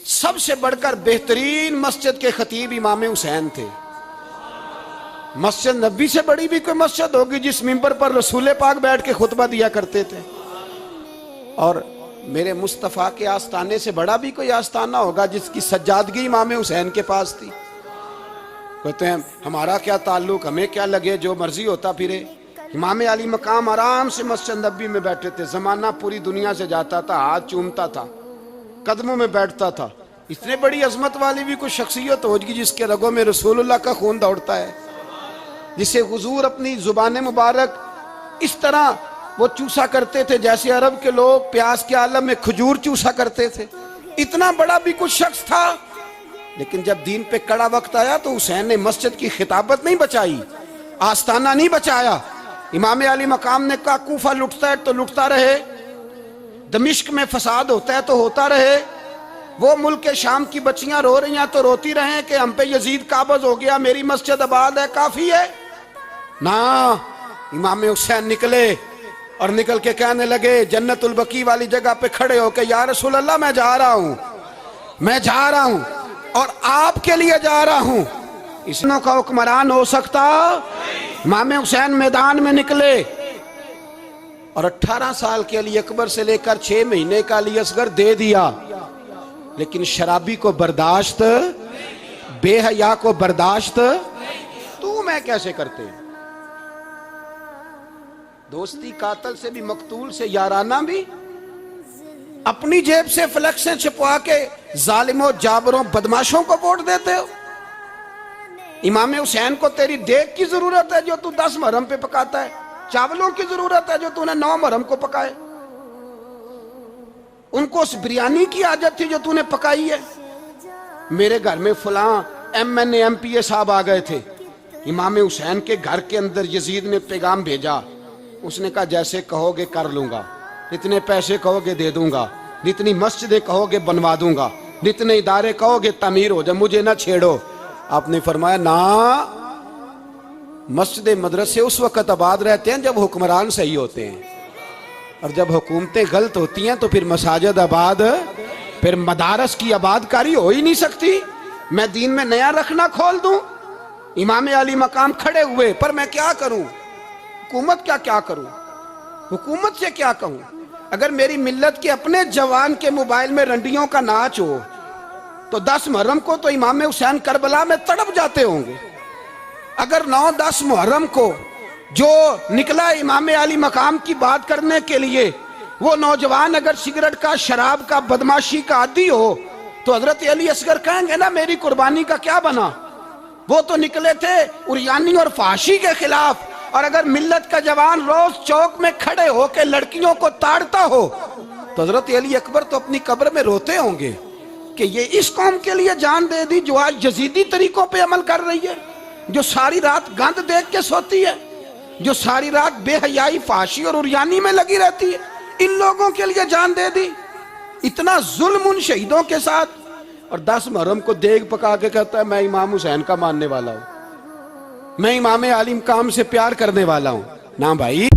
सबसे बढ़कर बेहतरीन मस्जिद के खतीब इमाम हुसैन थे। मस्जिद नबी से बड़ी भी कोई मस्जिद होगी जिस मिंबर पर रसूल पाक बैठ के खुतबा दिया करते थे, और मेरे मुस्तफ़ा के आस्ताने से बड़ा भी कोई आस्ताना होगा जिसकी सज्जादगी इमाम हुसैन के पास थी। कहते हैं हमारा क्या ताल्लुक, हमें क्या लगे, जो मर्जी होता फिरे। इमाम अली मकाम आराम से मस्जिद नबी में बैठे थे। जमाना पूरी दुनिया से जाता था, हाथ चूमता था, कदमों में बैठता था। इतने बड़ी अजमत वाली भी कोई शख्सियत होगी जिसके रगों में रसूलुल्लाह का खून दौड़ता है, जिसे हुजूर अपनी जुबान मुबारक इस तरह वो चूसा करते थे जैसे अरब के लोग प्यास के आलम में खजूर चूसा करते थे। इतना बड़ा भी कुछ शख्स था, लेकिन जब दीन पे कड़ा वक्त आया तो हुसैन ने मस्जिद की खिताबत नहीं बचाई, आस्ताना नहीं बचाया। इमाम अली मकाम ने कहा कूफा लुटता है तो लुटता रहे, दमिश्क में फसाद होता है तो होता रहे, वो मुल्क के शाम की बच्चियां रो रही हैं तो रोती रहे कि हम पे यजीद काबज हो गया, मेरी मस्जिद आबाद है, काफी है ना। इमाम हुसैन निकले और निकल के कहने लगे जन्नतुल बकी वाली जगह पे खड़े होके, या रसूल अल्लाह मैं जा रहा हूं, मैं जा रहा हूं और आपके लिए जा रहा हूं। इसनों का हुक्मरान हो सकता। इमाम हुसैन मैदान में निकले और 18 साल के अली अकबर से लेकर 6 महीने का अली असगर दे दिया, लेकिन शराबी को बर्दाश्त, बेहया को बर्दाश्त तू मैं कैसे करते। दोस्ती कातल से भी, मकतूल से याराना भी, अपनी जेब से फ्लेक्सें छपवा के जालिमों जाबरों बदमाशों को वोट देते हो। इमाम हुसैन को तेरी देग की जरूरत है जो तू 10 मुहर्रम पे पकाता है, चावलों की जरूरत है जो तूने 9 मुहर्रम को पकाए। उनको उस बिरयानी की आदत थी जो तूने पकाई है। मेरे घर में फलां MNA MPA साहब आ गए थे, इमाम हुसैन के घर के अंदर यजीद ने पैगाम भेजा। उसने कहा जैसे कहोगे कर लूंगा, जितने पैसे कहोगे दे दूंगा, जितनी मस्जिदें कहोगे बनवा दूंगा, जितने इदारे कहोगे तामीर हो जाए, मुझे ना छेड़ो। आपने फरमाया ना, मस्जिद मदरसे उस वक्त आबाद रहते हैं जब हुक्मरान सही होते हैं, और जब हुकूमतें गलत होती हैं तो फिर मसाजिद आबाद, फिर मदारस की आबादकारी हो ही नहीं सकती। मैं दीन में नया रखना खोल दूं। इमाम अली मकाम खड़े हुए, पर मैं क्या करूं, हुकूमत क्या करूं, हुकूमत से क्या कहूं। अगर मेरी मिल्लत के अपने जवान के मोबाइल में रंडियों का नाच हो तो 10 मुहर्रम को तो इमाम हुसैन करबला में तड़प जाते होंगे। अगर 9-10 मुहर्रम को जो निकला इमाम अली मकाम की बात करने के लिए, वो नौजवान अगर सिगरेट का, शराब का, बदमाशी का आदी हो तो हजरत अली असगर कहेंगे ना मेरी कुर्बानी का क्या बना। वो तो निकले थे उरियानी और फाशी के खिलाफ, और अगर मिल्लत का जवान रोज चौक में खड़े होकर लड़कियों को ताड़ता हो तो हजरत अली अकबर तो अपनी कब्र में रोते होंगे कि ये इस कौम के लिए जान दे दी जो आज यजीदी तरीकों पे अमल कर रही है, जो सारी रात गंद देख के सोती है, जो सारी रात बेहयाई, फाशी और उरियानी में लगी रहती है। इन लोगों के लिए जान दे दी। इतना जुल्म उन शहीदों के साथ, और 10 मुहर्रम को देग पका के कहता है मैं इमाम हुसैन का मानने वाला हूं, मैं इमाम अली मकाम से प्यार करने वाला हूं। ना भाई।